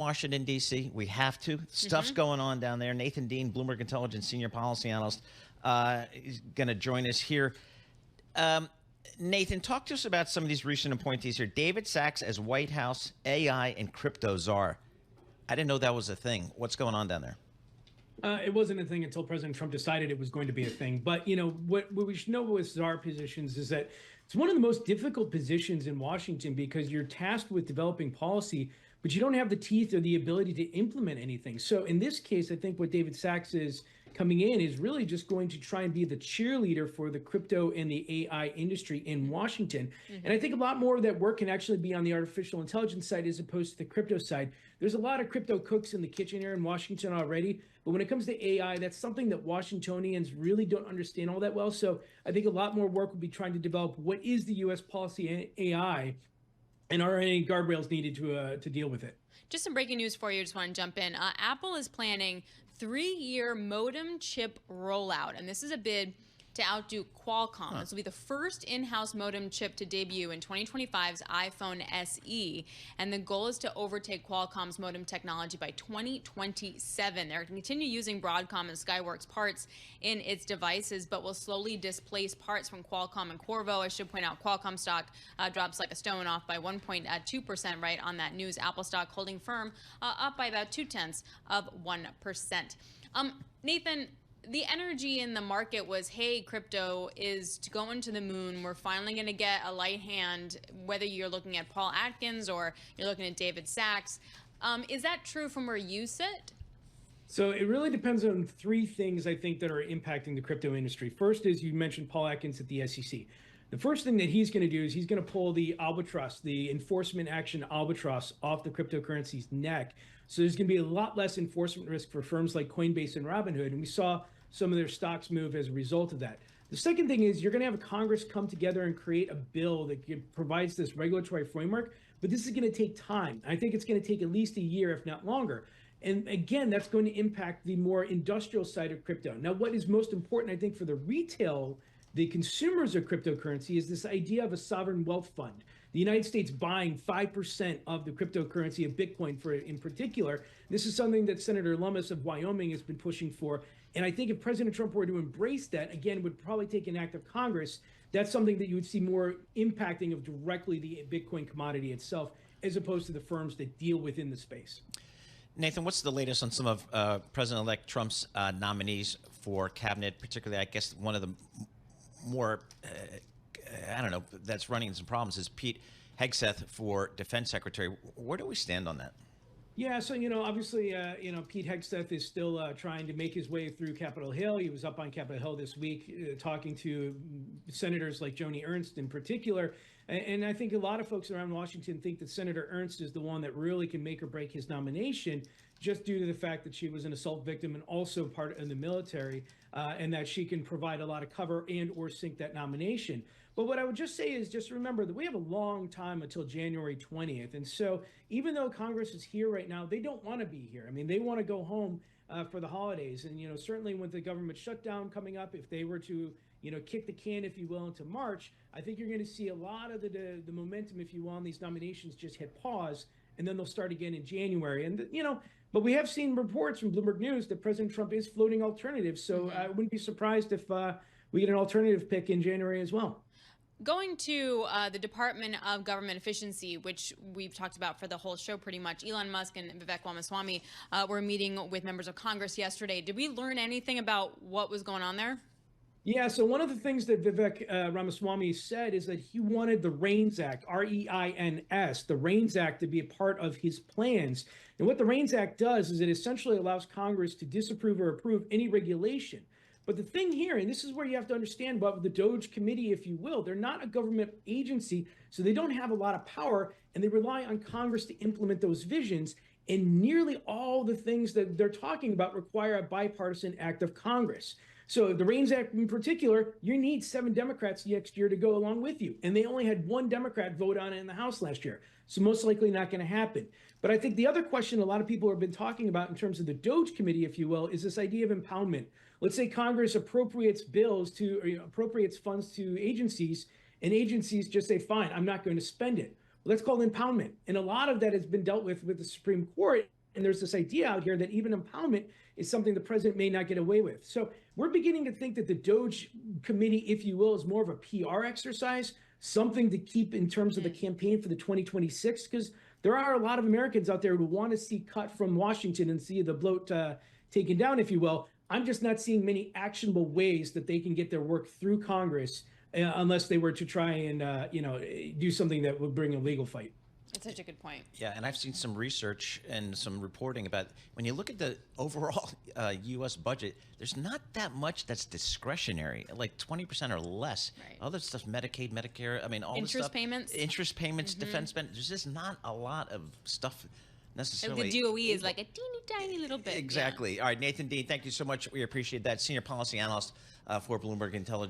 Washington, D.C. We have to. Stuff's going on down there. Nathan Dean, Bloomberg Intelligence Senior Policy Analyst, is going to join us here. Nathan, talk to us about some of these recent appointees here. David Sachs as White House AI and crypto czar. I didn't know that was a thing. What's going on down there? It wasn't a thing until President Trump decided it was going to be a thing. But, what we should know with czar positions is that it's one of the most difficult positions in Washington because you're tasked with developing policy, but you don't have the teeth or the ability to implement anything. So in this case, I think what David Sachs is coming in is really just going to try and be the cheerleader for the crypto and the AI industry in Washington. And I think a lot more of that work can actually be on the artificial intelligence side as opposed to the crypto side. There's a lot of crypto cooks in the kitchen here in Washington already, but when it comes to AI, that's something that Washingtonians really don't understand all that well. So I think a lot more work will be trying to develop what is the U.S. policy in AI, and are any guardrails needed to deal with it? Just some breaking news for you. Just want to jump in. Apple is planning 3-year modem chip rollout, and this is a bid to outdo Qualcomm. This will be the first in-house modem chip to debut in 2025's iPhone SE, and the goal is to overtake Qualcomm's modem technology by 2027. They're going to continue using Broadcom and Skyworks parts in its devices, but will slowly displace parts from Qualcomm and Qorvo. I should point out Qualcomm stock drops like a stone, off by 1.2% right on that news. Apple stock holding firm, up by about 0.2%. Nathan, the energy in the market was, hey, crypto is to go into the moon. We're finally going to get a light hand, whether you're looking at Paul Atkins or you're looking at David Sachs. Is that true from where you sit? So it really depends on three things, I think, that are impacting the crypto industry. First is, you mentioned Paul Atkins at the SEC. The first thing that he's going to do is he's going to pull the albatross, the enforcement action albatross, off the cryptocurrency's neck. So there's going to be a lot less enforcement risk for firms like Coinbase and Robinhood. And we saw some of their stocks move as a result of that. The second thing is you're going to have Congress come together and create a bill that provides this regulatory framework. But this is going to take time. I think it's going to take at least a year, if not longer. And again, that's going to impact the more industrial side of crypto. Now, what is most important, I think, for the consumers of cryptocurrency is this idea of a sovereign wealth fund. The United States buying 5% of the cryptocurrency of Bitcoin in particular. This is something that Senator Lummis of Wyoming has been pushing for. And I think if President Trump were to embrace that, again, would probably take an act of Congress. That's something that you would see more impacting of directly the Bitcoin commodity itself, as opposed to the firms that deal within the space. Nathan, what's the latest on some of President-elect Trump's nominees for cabinet, particularly, I guess, one of the more, that's running some problems is Pete Hegseth for defense secretary. Where do we stand on that? Yeah, so, obviously, Pete Hegseth is still trying to make his way through Capitol Hill. He was up on Capitol Hill this week talking to senators like Joni Ernst in particular. And I think a lot of folks around Washington think that Senator Ernst is the one that really can make or break his nomination, just due to the fact that she was an assault victim and also part of the military, and that she can provide a lot of cover and or sink that nomination. But what I would just say is just remember that we have a long time until January 20th. And so even though Congress is here right now, they don't want to be here. I mean, they want to go home for the holidays. And, certainly with the government shutdown coming up, if they were to, kick the can, if you will, into March, I think you're going to see a lot of the momentum, if you will, on these nominations just hit pause, and then they'll start again in January. And, but we have seen reports from Bloomberg News that President Trump is floating alternatives. So I wouldn't be surprised if we get an alternative pick in January as well. Going to the Department of Government Efficiency, which we've talked about for the whole show pretty much. Elon Musk and Vivek Ramaswamy were meeting with members of Congress yesterday. Did we learn anything about what was going on there? Yeah, so one of the things that Vivek Ramaswamy said is that he wanted the REINS Act, R-E-I-N-S, the REINS Act, to be a part of his plans. And what the REINS Act does is it essentially allows Congress to disapprove or approve any regulation. But the thing here, and this is where you have to understand about the DOGE committee, if you will, they're not a government agency, so they don't have a lot of power, and they rely on Congress to implement those visions. And nearly all the things that they're talking about require a bipartisan act of Congress. So the REINS Act in particular, you need 7 Democrats next year to go along with you. And they only had 1 Democrat vote on it in the House last year. So most likely not going to happen. But I think the other question a lot of people have been talking about in terms of the DOGE committee, if you will, is this idea of impoundment. Let's say Congress appropriates funds to agencies, and agencies just say, fine, I'm not going to spend it. Let's call it impoundment. And a lot of that has been dealt with the Supreme Court. And there's this idea out here that even impoundment is something the president may not get away with. So we're beginning to think that the Doge committee, if you will, is more of a PR exercise, something to keep in terms of the campaign for the 2026, because there are a lot of Americans out there who want to see cut from Washington and see the bloat taken down, if you will. I'm just not seeing many actionable ways that they can get their work through Congress unless they were to try and do something that would bring a legal fight. That's such a good point. Yeah, and I've seen some research and some reporting about when you look at the overall U.S. budget, there's not that much that's discretionary, like 20% or less. Right. Other stuff, Medicaid, Medicare, I mean, all Interest this stuff. payments? Interest payments, defense spend. There's just not a lot of stuff necessarily. The DOE is like a teeny tiny little bit. Exactly. Yeah. All right, Nathan Dean, thank you so much. We appreciate that. Senior policy analyst for Bloomberg Intelligence.